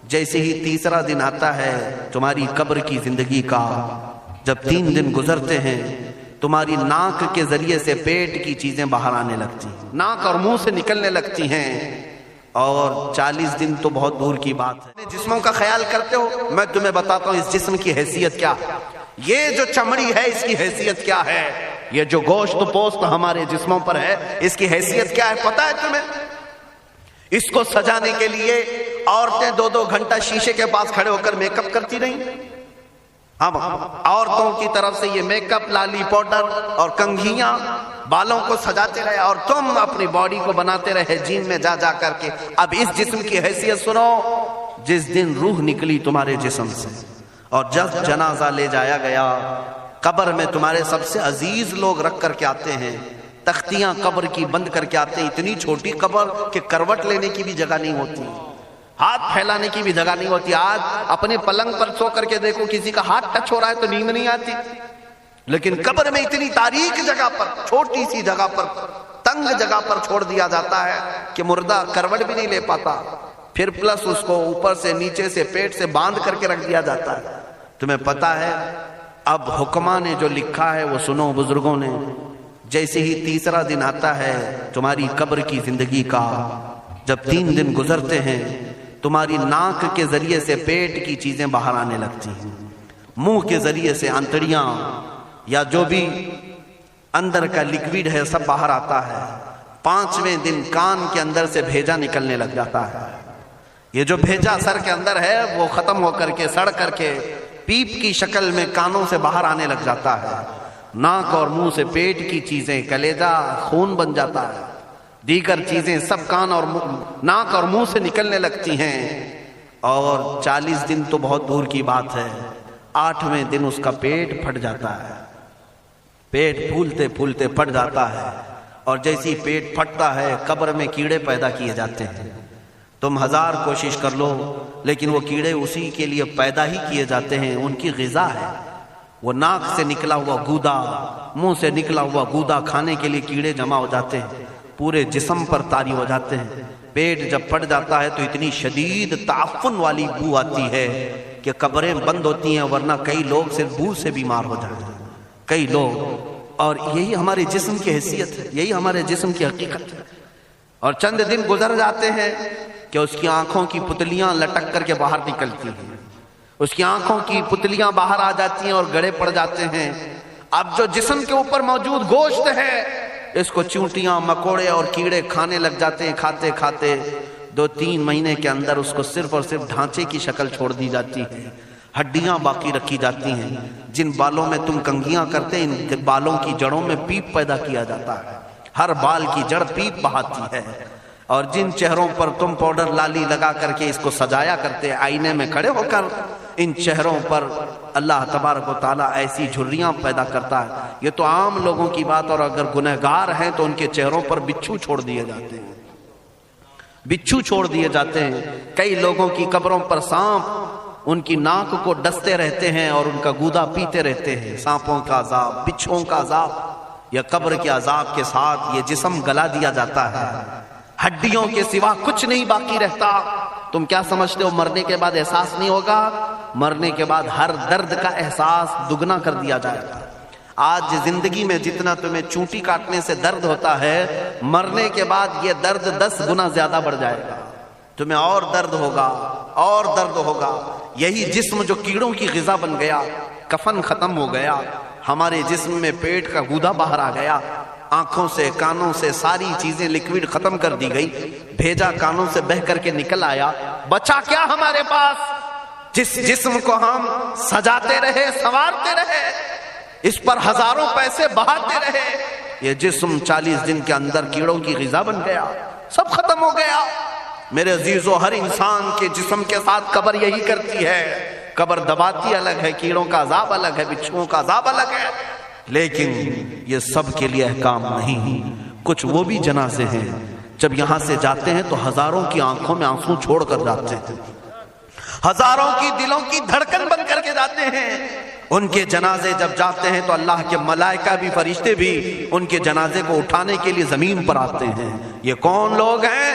جیسے ہی تیسرا دن آتا ہے تمہاری قبر کی زندگی کا، جب 3 دن گزرتے ہیں تمہاری ناک کے ذریعے سے پیٹ کی چیزیں باہر آنے لگتی ہیں، ناک اور منہ سے نکلنے لگتی ہیں، اور 40 دن تو بہت دور کی بات ہے۔ جسموں کا خیال کرتے ہو، میں تمہیں بتاتا ہوں اس جسم کی حیثیت کیا ہے، یہ جو چمڑی ہے اس کی حیثیت کیا ہے، یہ جو گوشت پوست ہمارے جسموں پر ہے اس کی حیثیت کیا ہے پتہ ہے تمہیں؟ اس کو سجانے کے لیے عورتیں 2-2 گھنٹہ شیشے کے پاس کھڑے ہو کر میک اپ کرتی نہیں؟ ہم عورتوں کی طرف سے یہ میک اپ، لالی پاؤڈر اور کنگھیاں بالوں کو سجاتے رہے، اور تم اپنی باڈی کو بناتے رہے جیم میں جا جا کر کے۔ اب اس جسم کی حیثیت سنو، جس دن روح نکلی تمہارے جسم سے اور جب جنازہ لے جایا گیا، قبر میں تمہارے سب سے عزیز لوگ رکھ کر کے آتے ہیں، تختیاں قبر کی بند کر کے آتے ہیں، اتنی چھوٹی قبر کہ کروٹ لینے کی بھی جگہ نہیں ہوتی، ہاتھ پھیلانے کی بھی جگہ نہیں ہوتی۔ آج اپنے پلنگ پر سو کر کے دیکھو، کسی کا ہاتھ ٹچ ہو رہا ہے تو نیند نہیں آتی، لیکن قبر میں اتنی تاریک جگہ پر، چھوٹی سی جگہ پر، تنگ جگہ پر چھوڑ دیا جاتا ہے کہ مردہ کروٹ بھی نہیں لے پاتا، پھر پلس اس کو اوپر سے نیچے سے پیٹ سے باندھ کر کے رکھ دیا جاتا ہے۔ تمہیں پتا ہے اب حکماں نے جو لکھا ہے وہ سنو بزرگوں نے، جیسے ہی تیسرا دن آتا ہے تمہاری قبر کی زندگی کا، جب 3 دن گزرتے ہیں تمہاری ناک کے ذریعے سے پیٹ کی چیزیں باہر آنے لگتی ہیں، منہ کے ذریعے سے انتڑیاں یا جو بھی اندر کا لکوڈ ہے سب باہر آتا ہے۔ 5ویں دن کان کے اندر سے بھیجا نکلنے لگ جاتا ہے، یہ جو بھیجا سر کے اندر ہے وہ ختم ہو کر کے سڑ کر کے پیپ کی شکل میں کانوں سے باہر آنے لگ جاتا ہے، ناک اور منہ سے پیٹ کی چیزیں، کلیجہ خون بن جاتا ہے، دیگر چیزیں سب کان اور ناک اور منہ سے نکلنے لگتی ہیں، اور 40 دن تو بہت دور کی بات ہے، 8ویں دن اس کا پیٹ پھٹ جاتا ہے، پیٹ پھولتے پھولتے پھٹ جاتا ہے، اور جیسی پیٹ پھٹتا ہے قبر میں کیڑے پیدا کیے جاتے ہیں۔ تم 1000 کوشش کر لو لیکن وہ کیڑے اسی کے لیے پیدا ہی کیے جاتے ہیں، ان کی غذا ہے، وہ ناک سے نکلا ہوا گودا، منہ سے نکلا ہوا گودا کھانے کے لیے کیڑے جمع ہو جاتے ہیں، پورے جسم پر طاری ہو جاتے ہیں۔ پیٹ جب پھٹ جاتا ہے تو اتنی شدید تعفن والی بو آتی ہے کہ قبریں بند ہوتی ہیں، ورنہ کئی لوگ صرف بو سے بیمار ہو جاتے ہیں، کئی لوگ۔ اور یہی ہمارے جسم کی حیثیت ہے، یہی ہمارے جسم کی حقیقت ہے۔ اور چند دن گزر جاتے ہیں کہ اس کی آنکھوں کی پتلیاں لٹک کر کے باہر نکلتی ہیں، اس کی آنکھوں کی پتلیاں باہر آ جاتی ہیں اور گڑے پڑ جاتے ہیں۔ اب جو جسم کے اوپر موجود گوشت ہے اس کو چونٹیاں، مکوڑے اور کیڑے کھانے لگ جاتے ہیں، کھاتے کھاتے 2-3 مہینے کے اندر اس کو صرف اور صرف ڈھانچے کی شکل چھوڑ دی جاتی ہے، ہڈیاں باقی رکھی جاتی ہیں۔ جن بالوں میں تم کنگھیاں کرتے ان بالوں کی جڑوں میں پیپ پیدا کیا جاتا ہے، ہر بال کی جڑ پیپ بہاتی ہے۔ اور جن چہروں پر تم پاؤڈر لالی لگا کر کے اس کو سجایا کرتے آئینے میں کھڑے ہو کر، ان چہروں پر اللہ تبارک و تعالیٰ ایسی جھریاں پیدا کرتا ہے۔ یہ تو عام لوگوں کی بات، اور اگر گنہگار ہیں تو ان کے چہروں پر بچھو چھوڑ دیے جاتے ہیں، بچھو چھوڑ دیے جاتے ہیں۔ کئی لوگوں کی قبروں پر سانپ ان کی ناک کو ڈستے رہتے ہیں اور ان کا گودا پیتے رہتے ہیں۔ سانپوں کا عذاب، بچھوؤں کا عذاب، یا قبر کے عذاب کے ساتھ یہ جسم گلا دیا جاتا ہے، ہڈیوں کے سوا کچھ نہیں باقی رہتا۔ تم کیا سمجھتے ہو مرنے کے بعد احساس نہیں ہوگا؟ مرنے کے بعد ہر درد کا احساس دگنا کر دیا جائے گا۔ آج زندگی میں جتنا تمہیں چونٹی کاٹنے سے درد ہوتا ہے، مرنے کے بعد یہ درد 10 گنا زیادہ بڑھ جائے گا، تمہیں اور درد ہوگا، اور درد ہوگا۔ یہی جسم جو کیڑوں کی غذا بن گیا، کفن ختم ہو گیا، ہمارے جسم میں پیٹ کا گودا باہر آ گیا، آنکھوں سے کانوں سے ساری چیزیں لکوڈ ختم کر دی گئی، بھیجا کانوں سے بہ کر کے نکل آیا، بچا کیا ہمارے پاس؟ جس جسم کو ہم سجاتے رہے، سنوارتے رہے، اس پر ہزاروں پیسے بہاتے رہے، یہ جسم 40 دن کے اندر کیڑوں کی غذا بن گیا، سب ختم ہو گیا۔ میرے عزیزو، ہر انسان کے جسم کے ساتھ قبر یہی کرتی ہے، قبر دباتی الگ ہے، کیڑوں کا عذاب الگ ہے، بچھوؤں کا عذاب الگ ہے، لیکن یہ سب کے لیے احکام نہیں۔ کچھ وہ بھی جنازے ہیں جب یہاں سے جاتے ہیں تو ہزاروں کی آنکھوں میں آنسو چھوڑ کر جاتے ہیں، ہزاروں کی دلوں کی دھڑکن بن کر کے جاتے ہیں۔ ان کے جنازے جب جاتے ہیں تو اللہ کے ملائکہ بھی، فرشتے بھی ان کے جنازے کو اٹھانے کے لیے زمین پر آتے ہیں۔ یہ کون لوگ ہیں؟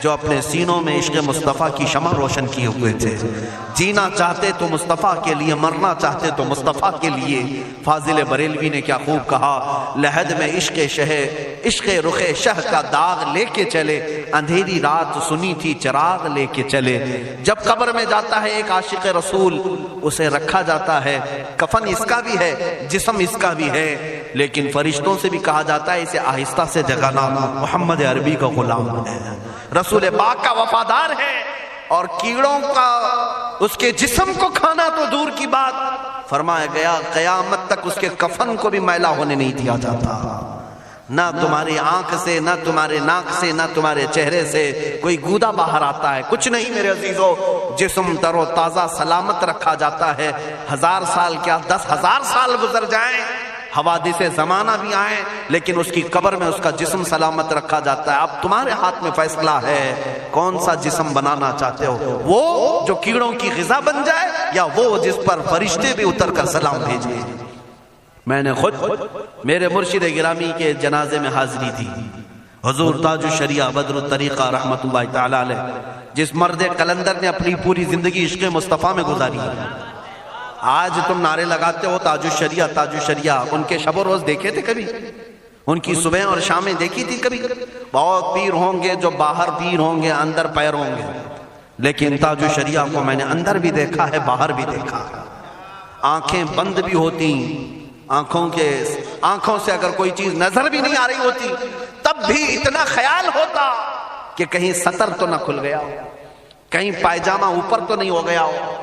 جو اپنے سینوں میں عشق مصطفیٰ کی شمع روشن کیے ہوئے تھے. جینا چاہتے تو مصطفیٰ کے لیے، مرنا چاہتے تو مصطفیٰ کے لیے. فاضل بریلوی نے کیا خوب کہا، لحد میں عشق رخ شہ کا داغ لے کے چلے، اندھیری رات سنی تھی چراغ لے کے چلے. جب قبر میں جاتا ہے ایک عاشق رسول، اسے رکھا جاتا ہے، کفن اس کا بھی ہے، جسم اس کا بھی ہے، لیکن فرشتوں سے بھی کہا جاتا ہے اسے آہستہ سے جگانا، محمد عربی کا غلام ہے، رسول پاک کا وفادار ہے. اور کیڑوں کا اس کے جسم کو کھانا تو دور کی بات، فرمایا گیا قیامت تک اس کے کفن کو بھی میلا ہونے نہیں دیا جاتا. نہ تمہاری آنکھ سے، نہ تمہارے ناک سے، نہ تمہارے چہرے سے کوئی گودا باہر آتا ہے، کچھ نہیں میرے عزیزو. جسم تر و تازہ سلامت رکھا جاتا ہے. 1000 سال کیا 10,000 سال گزر جائیں، حوادث زمانہ بھی آئیں، لیکن اس کی قبر میں اس کا جسم سلامت رکھا جاتا ہے. اب تمہارے ہاتھ میں فیصلہ ہے کون سا جسم بنانا چاہتے ہو، وہ جو کیڑوں کی غذا بن جائے، یا وہ جس پر فرشتے بھی اتر کر سلام بھیجیں. میں نے خود میرے مرشد گرامی کے جنازے میں حاضری تھی. حضور تاج الشریعہ بدر الطریقہ رحمت اللہ تعالی علیہ، جس مرد قلندر نے اپنی پوری زندگی عشق مصطفیٰ میں گزاری ہے. آج تم نعرے لگاتے ہو تاج الشریعہ تاج الشریعہ، ان کے شب و روز دیکھے تھے کبھی؟ ان کی صبح اور شامیں دیکھی تھی کبھی؟ بہت پیر ہوں گے جو باہر پیر ہوں گے، اندر پیر ہوں گے، لیکن تاج الشریعہ کو میں نے اندر بھی دیکھا ہے، باہر بھی دیکھا ہے. آنکھیں بند بھی ہوتی، آنکھوں سے اگر کوئی چیز نظر بھی نہیں آ رہی ہوتی، تب بھی اتنا خیال ہوتا کہ کہیں سطر تو نہ کھل گیا ہو، کہیں پائجامہ اوپر تو نہیں ہو گیا ہو.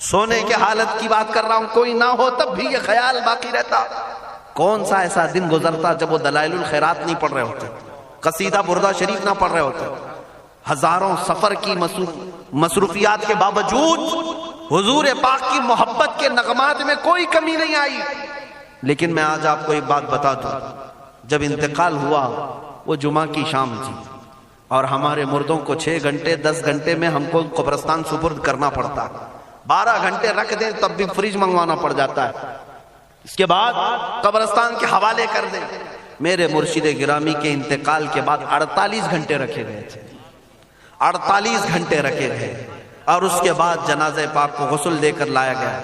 سونے کے حالت کی بات کر رہا ہوں، کوئی نہ ہو تب بھی یہ خیال باقی رہتا. کون سا ایسا دن گزرتا جب وہ دلائل الخیرات نہیں پڑھ رہے ہوتے، قصیدہ بردہ شریف نہ پڑھ رہے ہوتے. ہزاروں سفر کی مصروفیات کے باوجود حضور پاک کی محبت کے نغمات میں کوئی کمی نہیں آئی. لیکن میں آج آپ کو ایک بات بتا دوں، جب انتقال ہوا وہ جمعہ کی شام تھی، اور ہمارے مردوں کو 6 گھنٹے 10 گھنٹے میں ہم کو قبرستان سپرد کرنا پڑتا. 12 گھنٹے رکھ دیں تب بھی فریج منگوانا پڑ جاتا ہے، اس کے بعد قبرستان کے حوالے کر دیں. میرے مرشد گرامی کے انتقال کے بعد 48 گھنٹے رکھے گئے تھے، 48 گھنٹے رکھے گئے، اور اس کے بعد جنازہ پاک کو غسل دے کر لایا گیا.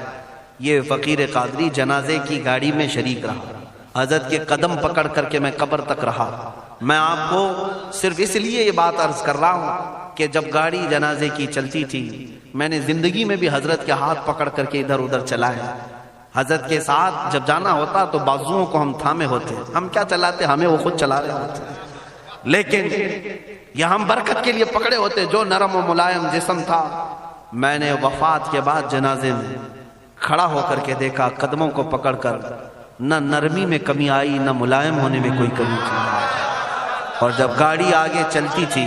یہ فقیر قادری جنازے کی گاڑی میں شریک رہا، حضرت کے قدم پکڑ کر کے میں قبر تک رہا. میں آپ کو صرف اس لیے یہ بات عرض کر رہا ہوں کہ جب گاڑی جنازے کی چلتی تھی، میں نے زندگی میں بھی حضرت کے ہاتھ پکڑ کر کے ادھر ادھر چلائے. حضرت کے ساتھ جب جانا ہوتا تو بازوؤں کو ہم تھامے ہوتے، ہم کیا چلاتے، ہمیں وہ خود چلا رہے ہوتے، لیکن یہ ہم برکت کے لیے پکڑے ہوتے. جو نرم و ملائم جسم تھا، میں نے وفات کے بعد جنازے میں کھڑا ہو کر کے دیکھا، قدموں کو پکڑ کر نہ نرمی میں کمی آئی، نہ ملائم ہونے میں کوئی کمی تھی. اور جب گاڑی آگے چلتی تھی،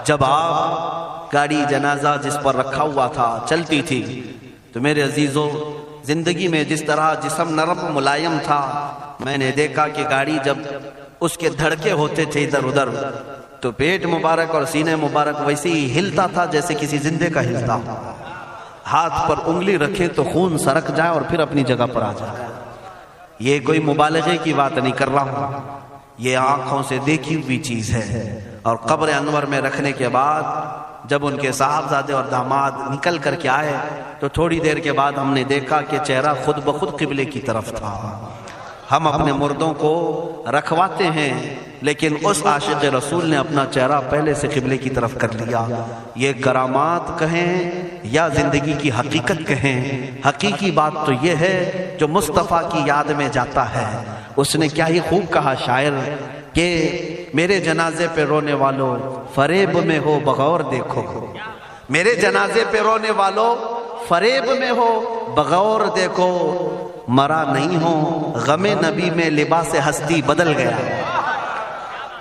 جب آپ گاڑی جنازہ جس پر رکھا ہوا تھا چلتی تھی، تو میرے عزیزوں زندگی میں جس طرح جسم نرم ملائم تھا، میں نے دیکھا کہ گاڑی جب اس کے دھڑکے ہوتے تھے ادھر ادھر، تو پیٹ مبارک اور سینے مبارک ویسے ہی ہلتا تھا جیسے کسی زندے کا ہلتا ہو. ہاتھ پر انگلی رکھے تو خون سرک جائے اور پھر اپنی جگہ پر آ جائے. یہ کوئی مبالغے کی بات نہیں کر رہا ہوں، یہ آنکھوں سے دیکھی ہوئی چیز ہے. اور قبر انور میں رکھنے کے بعد جب ان کے صاحبزادے اور داماد نکل کر کے آئے، تو تھوڑی دیر کے بعد ہم نے دیکھا کہ چہرہ خود بخود قبلے کی طرف تھا. ہم اپنے مردوں کو رکھواتے ہیں، لیکن اس عاشق رسول نے اپنا چہرہ پہلے سے قبلے کی طرف کر لیا. یہ کرامات کہیں یا زندگی کی حقیقت کہیں، حقیقی بات تو یہ ہے جو مصطفیٰ کی یاد میں جاتا ہے. اس نے کیا ہی خوب کہا شاعر کہ میرے جنازے پہ رونے والوں فریب میں ہو بغور دیکھو، میرے جنازے پہ رونے والوں فریب میں ہو بغور دیکھو، مرا نہیں ہو غم نبی میں لباس ہستی بدل گیا.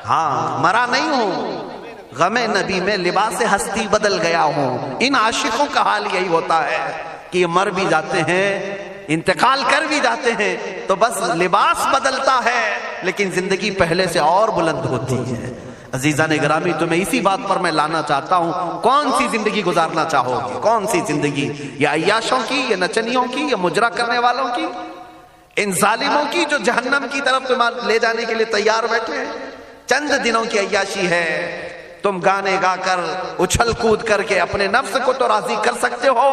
ہاں، مرا نہیں ہوں غم نبی میں لباس ہستی بدل گیا ہوں. ان عاشقوں کا حال یہی ہوتا ہے کہ یہ مر بھی جاتے ہیں، انتقال کر بھی جاتے ہیں، تو بس لباس بدلتا ہے، لیکن زندگی پہلے سے اور بلند ہوتی ہے. عزیزان گرامی تمہیں اسی بات پر میں لانا چاہتا ہوں، کون سی زندگی گزارنا چاہو گے؟ کون سی زندگی؟ یا عیاشوں کی، یا نچنیوں کی، یا مجرا کرنے والوں کی، ان ظالموں کی جو جہنم کی طرف تمہیں لے جانے کے لیے تیار بیٹھے ہیں؟ چند دنوں کی عیاشی ہے، تم گانے گا کر اچھل کود کر کے اپنے نفس کو تو راضی کر سکتے ہو،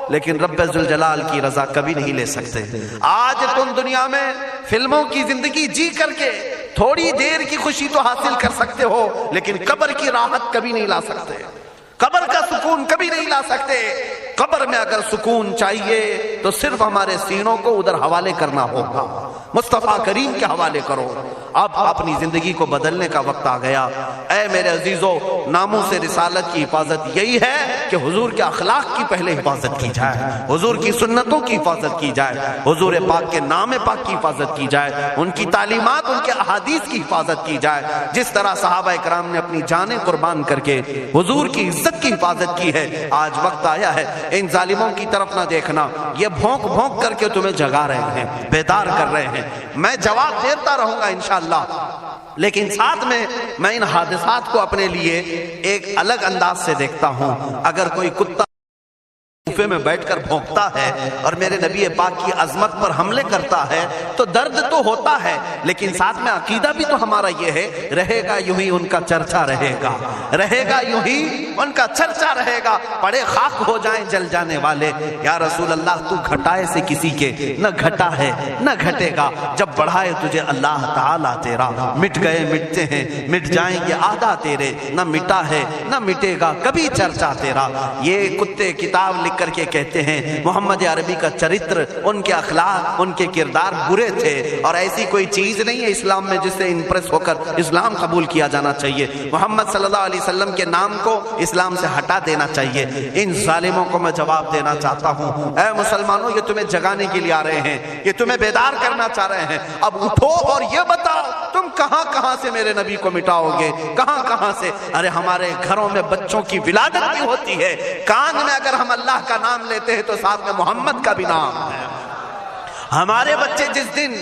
لیکن رب ذوالجلال کی رضا کبھی نہیں لے سکتے۔ آج تم دنیا میں فلموں کی زندگی جی کر کے تھوڑی دیر کی خوشی تو حاصل کر سکتے ہو، لیکن قبر کی راحت کبھی نہیں لا سکتے، قبر کا سکون کبھی نہیں لا سکتے۔ قبر میں اگر سکون چاہیے تو صرف ہمارے سینوں کو ادھر حوالے کرنا ہوگا، مصطفیٰ کریم کے حوالے کرو۔ اب اپنی زندگی کو بدلنے کا وقت آ گیا۔ اے میرے عزیزو، ناموس رسالت کی حفاظت یہی ہے کہ حضور کے اخلاق کی پہلے حفاظت کی جائے، حضور کی سنتوں کی حفاظت کی جائے، حضور پاک کے نام پاک کی حفاظت کی جائے، ان کی تعلیمات، ان کے احادیث کی حفاظت کی جائے، جس طرح صحابہ کرام نے اپنی جانیں قربان کر کے حضور کی عزت کی حفاظت کی ہے۔ آج وقت آیا ہے ان ظالموں کی طرف نہ دیکھنا، یہ بھونک بھونک کر کے تمہیں جگا رہے ہیں، بیدار کر رہے ہیں۔ میں جواب دیتا رہوں گا انشاءاللہ، لیکن ساتھ میں ان حادثات کو اپنے لیے ایک الگ انداز سے دیکھتا ہوں۔ اگر کوئی کتا صوفے میں بیٹھ کر بھونکتا ہے اور میرے نبی پاک کی عظمت پر حملے کرتا ہے تو درد تو ہوتا ہے، لیکن ساتھ میں عقیدہ بھی تو ہمارا یہ ہے، رہے گا یوں ہی ان کا چرچا رہے گا، رہے گا یوں ہی ان کا چرچا رہے گا، پڑے خاک ہو جائیں جل جانے والے۔ یا رسول اللہ تو گھٹائے سے کسی کے نہ گھٹا ہے نہ گھٹے گا، جب بڑھائے تجھے اللہ تعالیٰ تیرا، مٹ گئے مٹتے ہیں مٹ جائیں گے آدھا تیرے، نہ مٹا ہے نہ مٹے گا کبھی چرچا تیرا۔ یہ کتے کتاب لکھ کر کے کہتے ہیں محمد عربی کا چرتر، ان کے اخلاق، ان کے کردار برے تھے، اور ایسی کوئی چیز نہیں ہے اسلام میں جس سے امپریس ہو کر اسلام قبول کیا جانا چاہیے۔ محمد صلی اللہ علیہ وسلم کے نام کو اسلام سے ہٹا دینا چاہیے۔ ان ظالموں کو میں جواب دینا چاہتا ہوں، اے مسلمانوں، یہ تمہیں جگانے کے لیے آ رہے ہیں، یہ تمہیں بیدار کرنا چاہ رہے ہیں۔ اب اٹھو اور یہ بتاؤ تم کہاں کہاں سے میرے نبی کو مٹاؤ گے، کہاں کہاں سے؟ ارے ہمارے گھروں میں بچوں کی ولادت بھی ہوتی ہے، کان میں اگر ہم اللہ کا نام لیتے ہیں تو ساتھ میں محمد کا بھی نام ہے۔ ہمارے بچے جس دن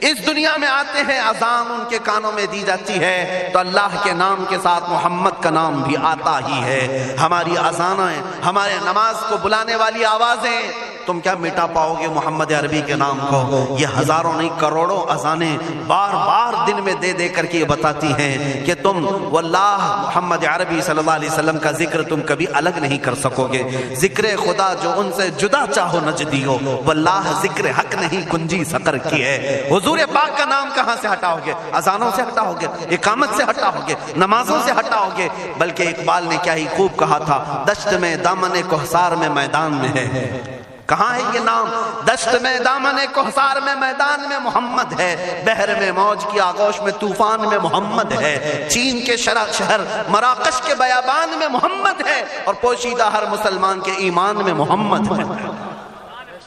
اس دنیا میں آتے ہیں اذان ان کے کانوں میں دی جاتی ہے تو اللہ کے نام کے ساتھ محمد کا نام بھی آتا ہی ہے۔ ہماری اذانیں، ہمارے نماز کو بلانے والی آوازیں، تم کیا مٹا پاؤ گے محمد عربی کے نام کو؟ یہ ہزاروں نہیں کروڑوں اذانیں بار بار دن میں دے دے کر کے یہ بتاتی ہیں کہ تم واللہ محمد عربی صلی اللہ علیہ وسلم کا ذکر تم کبھی الگ نہیں کر سکو گے۔ ذکر خدا جو ان سے جدا چاہو نجدیو، واللہ ذکر حق نہیں کنجی سقر کی ہے۔ حضور پاک کا نام کہاں سے ہٹاؤ گے؟ اذانوں سے ہٹاؤ گے، اقامت سے ہٹاؤ گے، نمازوں سے ہٹاؤ گے؟ بلکہ اقبال نے کیا ہی خوب کہا تھا، دشت میں دامن کوہسار میں میدان میں ہے۔ کہاں ہے یہ نام؟ دشت میں دامن کوہسار میں میدان میں محمد ہے، بحر میں موج کی آغوش میں طوفان میں محمد ہے، چین کے شہر مراکش کے بیابان میں محمد ہے، اور پوشیدہ ہر مسلمان کے ایمان میں محمد ہے۔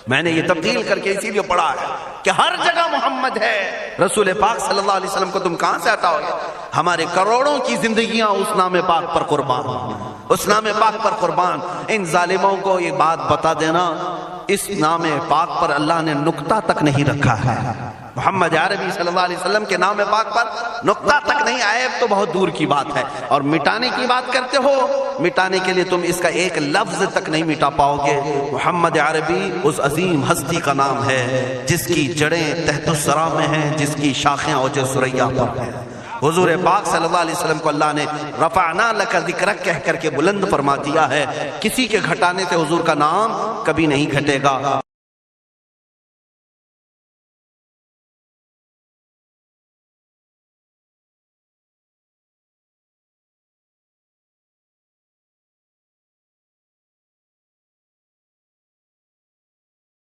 میں نے یہ تبدیل کر کے اسی لیے پڑھا ہے کہ ہر جگہ محمد ہے۔ رسول پاک صلی اللہ علیہ وسلم کو تم کہاں سے ہٹاؤ گے؟ ہمارے کروڑوں کی زندگیاں اس نام پاک پر قربان، اس نام پاک پر قربان۔ ان ظالموں کو یہ بات بتا دینا، اس نام پاک پر اللہ نے نقطہ تک نہیں رکھا ہے۔ محمد عربی صلی اللہ علیہ وسلم کے نام پاک پر نقطہ تک نہیں، عیب تو بہت دور کی بات ہے۔ اور مٹانے کی بات کرتے ہو، مٹانے کے لیے تم اس کا ایک لفظ تک نہیں مٹا پاؤ گے۔ محمد عربی اس عظیم ہستی کا نام ہے جس کی جڑیں تحت الثری میں ہیں، جس کی شاخیں اوج ثریا پر ہیں۔ حضور پاک صلی اللہ علیہ وسلم کو اللہ نے رفعنا لک ذکرک کہہ کر کے بلند فرما دیا ہے۔ کسی کے گھٹانے سے حضور کا نام کبھی نہیں گھٹے گا۔